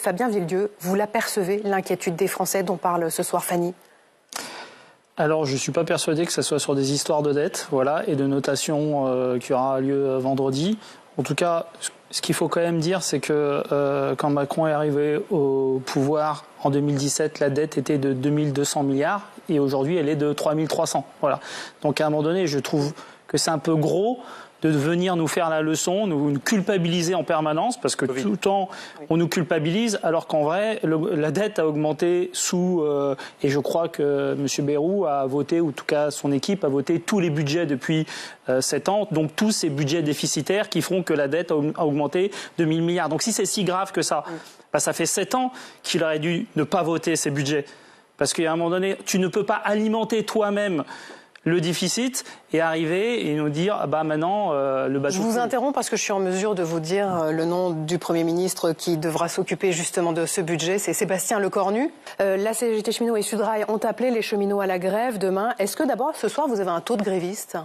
Fabien Villedieu, vous l'apercevez, l'inquiétude des Français dont parle ce soir Fanny? Alors, je ne suis pas persuadé que ce soit sur des histoires de dettes, voilà, et de notation qui aura lieu vendredi. En tout cas, ce qu'il faut quand même dire, c'est que quand Macron est arrivé au pouvoir en 2017, la dette était de 2200 milliards et aujourd'hui, elle est de 3300. Voilà. Donc, à un moment donné, je trouve que c'est un peu gros de venir nous faire la leçon, nous culpabiliser en permanence, parce que tout le temps, on nous culpabilise, alors qu'en vrai, la dette a augmenté et je crois que M. Bayrou a voté, ou en tout cas son équipe a voté tous les budgets depuis 7 ans, donc tous ces budgets déficitaires qui feront que la dette a augmenté de 1000 milliards. Donc si c'est si grave que ça, bah, ça fait 7 ans qu'il aurait dû ne pas voter ces budgets. Parce qu'à un moment donné, tu ne peux pas alimenter toi-même le déficit et arriver et nous dire ah bah maintenant le bateau. Je vous interromps parce que je suis en mesure de vous dire le nom du Premier ministre qui devra s'occuper justement de ce budget, c'est Sébastien Lecornu. La CGT Cheminots et Sudrail ont appelé les cheminots à la grève demain. Est-ce que d'abord ce soir vous avez un taux de grévistes?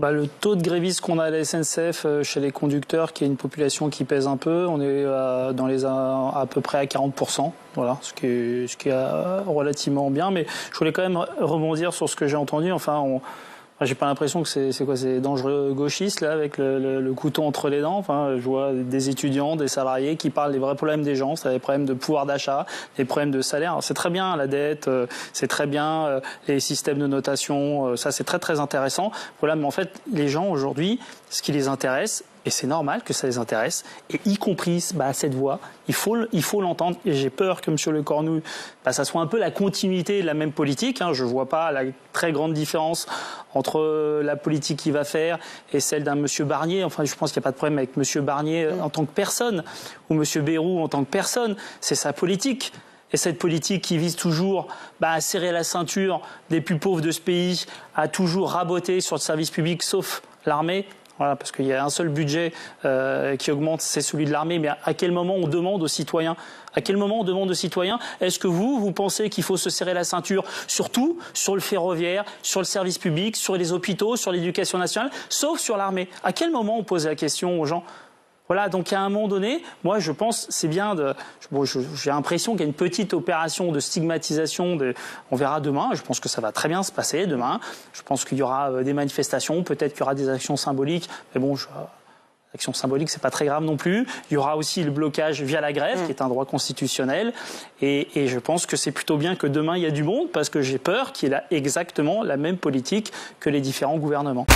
Bah, le taux de grévistes qu'on a à la SNCF chez les conducteurs, qui est une population qui pèse un peu, on est à peu près à 40%, voilà, ce qui est relativement bien. Mais je voulais quand même rebondir sur ce que j'ai entendu. Enfin, j'ai pas l'impression que c'est dangereux gauchiste là avec le couteau entre les dents. Enfin, je vois des étudiants, des salariés qui parlent des vrais problèmes des gens, c'est des problèmes de pouvoir d'achat, des problèmes de salaire. C'est très bien la dette, c'est très bien les systèmes de notation, ça c'est très très intéressant. Voilà, mais en fait les gens aujourd'hui, ce qui les intéresse, et c'est normal que ça les intéresse, et y compris cette voix, il faut l'entendre. Et j'ai peur que M. Lecornu, ça soit un peu la continuité de la même politique. Je ne vois pas la très grande différence entre la politique qu'il va faire et celle d'un M. Barnier. Enfin, je pense qu'il n'y a pas de problème avec M. Barnier en tant que personne, ou M. Bayrou en tant que personne. C'est sa politique. Et cette politique qui vise toujours à serrer la ceinture des plus pauvres de ce pays, à toujours raboter sur le service public, sauf l'armée. Voilà, parce qu'il y a un seul budget qui augmente, c'est celui de l'armée. Mais à quel moment on demande aux citoyens? À quel moment on demande aux citoyens? Est-ce que vous pensez qu'il faut se serrer la ceinture, surtout sur le ferroviaire, sur le service public, sur les hôpitaux, sur l'éducation nationale, sauf sur l'armée? À quel moment on pose la question aux gens? Voilà, donc à un moment donné, moi je pense c'est bien j'ai l'impression qu'il y a une petite opération de stigmatisation, on verra demain, je pense que ça va très bien se passer demain, je pense qu'il y aura des manifestations, peut-être qu'il y aura des actions symboliques, mais bon, l'action symbolique c'est pas très grave non plus, il y aura aussi le blocage via la grève qui est un droit constitutionnel et je pense que c'est plutôt bien que demain il y a du monde parce que j'ai peur qu'il ait exactement la même politique que les différents gouvernements.